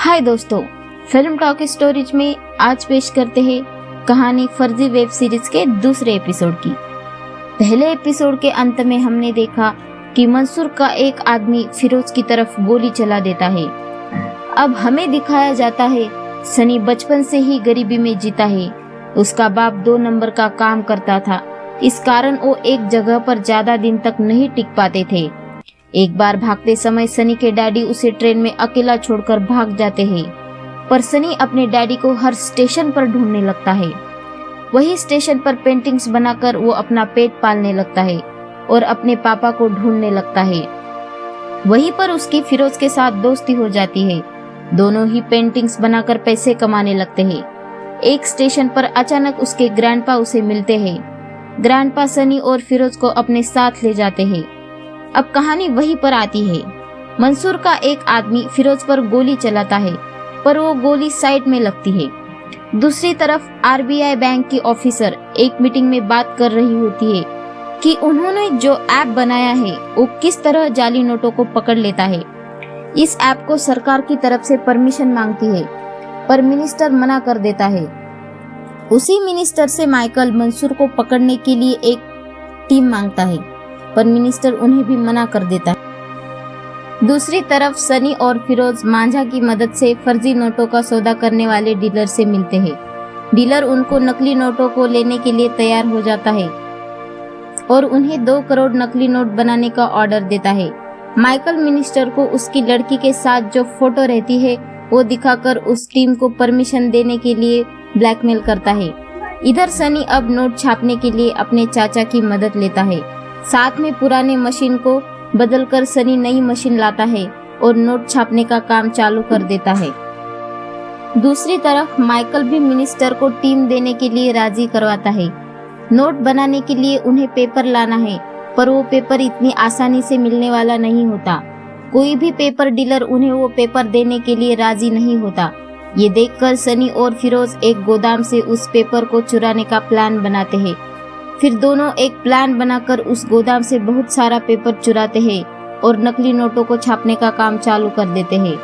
हाय दोस्तों, film talk stories में आज पेश करते हैं कहानी फर्जी वेब सीरीज के दूसरे एपिसोड की। पहले एपिसोड के अंत में हमने देखा कि मंसूर का एक आदमी फिरोज की तरफ गोली चला देता है। अब हमें दिखाया जाता है सनी बचपन से ही गरीबी में जीता है। उसका बाप 2 नंबर का काम करता था, इस कारण वो एक जगह पर ज्यादा दिन तक नहीं टिक पाते थे। एक बार भागते समय सनी के डैडी उसे ट्रेन में अकेला छोड़कर भाग जाते हैं, पर सनी अपने डैडी को हर स्टेशन पर ढूंढने लगता है। वही स्टेशन पर पेंटिंग्स बनाकर वो अपना पेट पालने लगता है और अपने पापा को ढूंढने लगता है। वहीं पर उसकी फिरोज के साथ दोस्ती हो जाती है। दोनों ही पेंटिंग्स बनाकर पैसे कमाने लगते हैं। एक स्टेशन पर अचानक उसके ग्रैंडपा उसे मिलते हैं। ग्रैंडपा सनी और फिरोज को अपने साथ ले जाते हैं। अब कहानी वहीं पर आती है। मंसूर का एक आदमी फिरोज पर गोली चलाता है, पर वो गोली साइड में लगती है। दूसरी तरफ आरबीआई बैंक की ऑफिसर एक मीटिंग में बात कर रही होती है कि उन्होंने जो ऐप बनाया है वो किस तरह जाली नोटों को पकड़ लेता है। इस ऐप को सरकार की तरफ से परमिशन मांगती है, पर मिनिस्टर मना कर देता है। उसी मिनिस्टर से माइकल मंसूर को पकड़ने के लिए एक टीम मांगता है, पर मिनिस्टर उन्हें भी मना कर देता है। दूसरी तरफ सनी और फिरोज मांझा की मदद से फर्जी नोटों का सौदा करने वाले डीलर से मिलते हैं। डीलर उनको नकली नोटों को लेने के लिए तैयार हो जाता है और उन्हें 2 करोड़ नकली नोट बनाने का ऑर्डर देता है। माइकल मिनिस्टर को उसकी लड़की के साथ जो फोटो रहती है वो दिखाकर उस टीम को परमिशन देने के लिए ब्लैकमेल करता है। इधर सनी अब नोट छापने के लिए अपने चाचा की मदद लेता है। साथ में पुराने मशीन को बदलकर सनी नई मशीन लाता है और नोट छापने का काम चालू कर देता है। दूसरी तरफ माइकल भी मिनिस्टर को टीम देने के लिए राजी करवाता है। नोट बनाने के लिए उन्हें पेपर लाना है, पर वो पेपर इतनी आसानी से मिलने वाला नहीं होता। कोई भी पेपर डीलर उन्हें वो पेपर देने के लिए राजी नहीं होता। ये देखकर सनी और फिरोज एक गोदाम से उस पेपर को चुराने का प्लान बनाते हैं। फिर दोनों एक प्लान बनाकर उस गोदाम से बहुत सारा पेपर चुराते हैं और नकली नोटों को छापने का काम चालू कर देते हैं।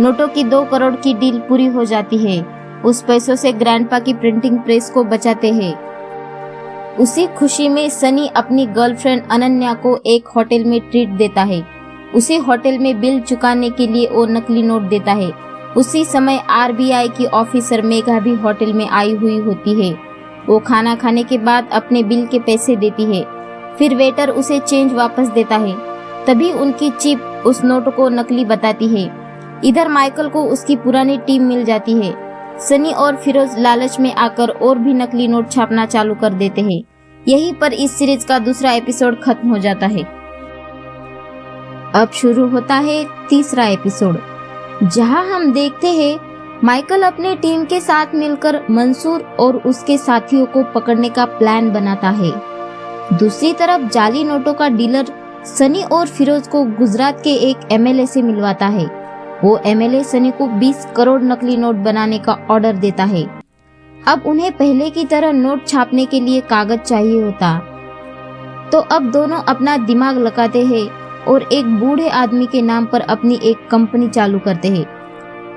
नोटों की 2 करोड़ की डील पूरी हो जाती है। उस पैसों से ग्रैंडपा की प्रिंटिंग प्रेस को बचाते हैं। उसी खुशी में सनी अपनी गर्लफ्रेंड अनन्या को एक होटल में ट्रीट देता है। उसी होटल में बिल चुकाने के लिए वो नकली नोट देता है। उसी समय आरबीआई की ऑफिसर मेघा भी होटल में आई हुई होती है। वो खाना खाने के बाद अपने बिल के पैसे देती है। फिर वेटर उसे चेंज वापस देता है। तभी उनकी चिप उस नोट को नकली बताती है। इधर माइकल को उसकी पुरानी टीम मिल जाती है। सनी और फिरोज लालच में आकर और भी नकली नोट छापना चालू कर देते हैं। यहीं पर इस सीरीज का दूसरा एपिसोड खत्म हो जाता है। अब शुरू होता है तीसरा एपिसोड, जहां हम देखते हैं माइकल अपने टीम के साथ मिलकर मंसूर और उसके साथियों को पकड़ने का प्लान बनाता है। दूसरी तरफ जाली नोटों का डीलर सनी और फिरोज को गुजरात के एक एमएलए से मिलवाता है। वो एमएलए सनी को 20 करोड़ नकली नोट बनाने का ऑर्डर देता है। अब उन्हें पहले की तरह नोट छापने के लिए कागज चाहिए होता, तो अब दोनों अपना दिमाग लगाते हैं और एक बूढ़े आदमी के नाम पर अपनी एक कंपनी चालू करते हैं।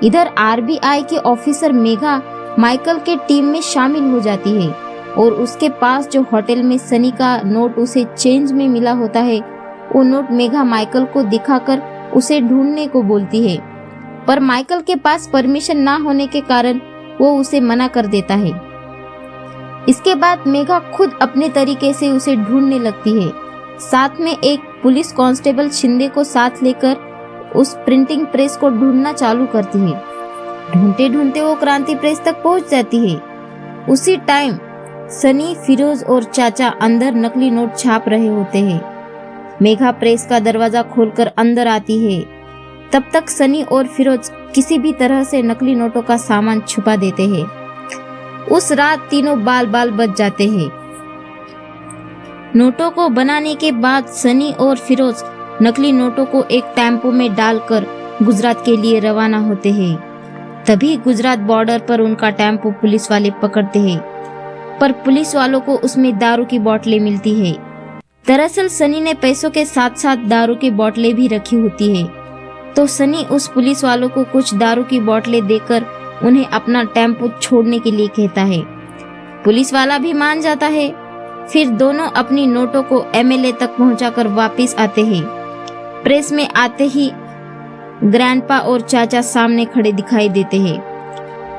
इधर आरबीआई की ऑफिसर मेघा माइकल के टीम में शामिल हो जाती है और उसके पास जो होटल में सनी का नोट उसे चेंज में मिला होता है, वो नोट मेघा माइकल को दिखाकर उसे ढूंढने को बोलती है, पर माइकल के पास परमिशन ना होने के कारण वो उसे मना कर देता है। इसके बाद मेघा खुद अपने तरीके से उसे ढूंढने लगती है। साथ में एक पुलिस कांस्टेबल शिंदे को साथ लेकर उस प्रिंटिंग प्रेस को ढूंढना चालू करती है। ढूंढते ढूंढते वो क्रांति प्रेस तक पहुंच जाती है। उसी टाइम सनी, फिरोज और चाचा अंदर नकली नोट छाप रहे होते हैं। मेघा प्रेस का दरवाजा खोलकर अंदर आती है। तब तक सनी और फिरोज किसी भी तरह से नकली नोटों का सामान छुपा देते हैं। उस रात तीनों बाल बाल बच जाते हैं। नोटों को बनाने के बाद सनी और फिरोज नकली नोटों को एक टेम्पो में डालकर गुजरात के लिए रवाना होते हैं। तभी गुजरात बॉर्डर पर उनका टेम्पो पुलिस वाले पकड़ते हैं, पर पुलिस वालों को उसमें दारू की बोतलें मिलती है। दरअसल सनी ने पैसों के साथ साथ दारू की बोतलें भी रखी होती है। तो सनी उस पुलिस वालों को कुछ दारू की बोतलें देकर उन्हें अपना टेम्पो छोड़ने के लिए कहता है। पुलिस वाला भी मान जाता है। फिर दोनों अपनी नोटों को एमएलए तक पहुंचाकर वापस आते हैं। प्रेस में आते ही ग्रैंडपा और चाचा सामने खड़े दिखाई देते हैं।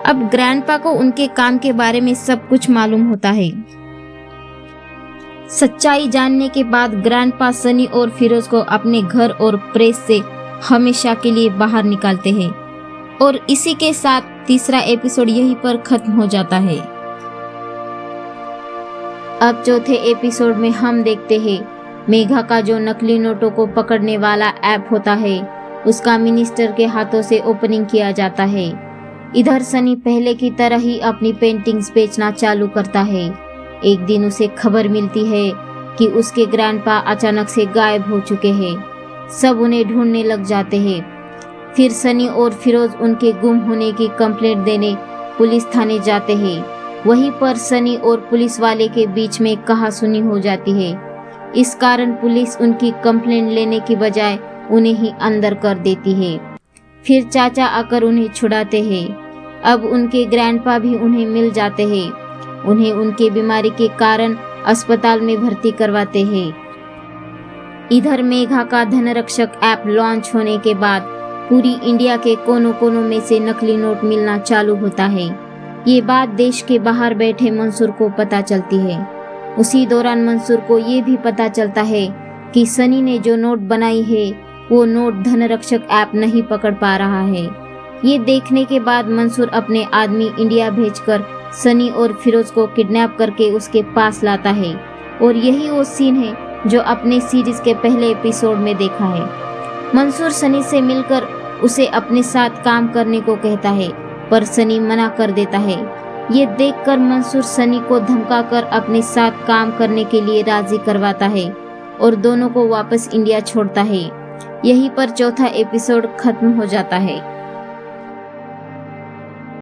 अब ग्रैंडपा को उनके काम के बारे में सब कुछ मालूम होता है। सच्चाई जानने के बाद ग्रैंडपा सनी और फिरोज को अपने घर और प्रेस से हमेशा के लिए बाहर निकालते हैं और इसी के साथ तीसरा एपिसोड यहीं पर खत्म हो जाता है। अब चौथे एपिसोड में हम देखते हैं मेघा का जो नकली नोटों को पकड़ने वाला ऐप होता है उसका मिनिस्टर के हाथों से ओपनिंग किया जाता है। इधर सनी पहले की तरह ही अपनी पेंटिंग्स बेचना चालू करता है। एक दिन उसे खबर मिलती है कि उसके ग्रैंडपा अचानक से गायब हो चुके हैं। सब उन्हें ढूंढने लग जाते हैं। फिर सनी और फिरोज उनके गुम होने की कंप्लेंट देने पुलिस थाने जाते हैं। वहीं पर सनी और पुलिस वाले के बीच में कहासुनी हो जाती है। इस कारण पुलिस उनकी कंप्लेंट लेने की बजाय उन्हें ही अंदर कर देती है। फिर चाचा आकर उन्हें छुड़ाते हैं। अब उनके ग्रैंडपा भी उन्हें मिल जाते हैं। उन्हें उनके बीमारी के कारण अस्पताल में भर्ती करवाते हैं। इधर मेघा का धनरक्षक ऐप लॉन्च होने के बाद पूरी इंडिया के कोनों कोनों में से नकली नोट मिलना चालू होता है। ये बात देश के बाहर बैठे मंसूर को पता चलती है। उसी दौरान मंसूर को ये भी पता चलता है कि सनी ने जो नोट बनाई है वो नोट धनरक्षक ऐप नहीं पकड़ पा रहा है। ये देखने के बाद मंसूर अपने आदमी इंडिया भेजकर सनी और फिरोज को किडनैप करके उसके पास लाता है और यही वो सीन है जो अपने सीरीज के पहले एपिसोड में देखा है। मंसूर सनी से मिलकर उसे अपने साथ काम करने को कहता है पर सनी मना कर देता है। ये देखकर मंसूर सनी को धमकाकर अपने साथ काम करने के लिए राजी करवाता है और दोनों को वापस इंडिया छोड़ता है। यहीं पर चौथा एपिसोड खत्म हो जाता है।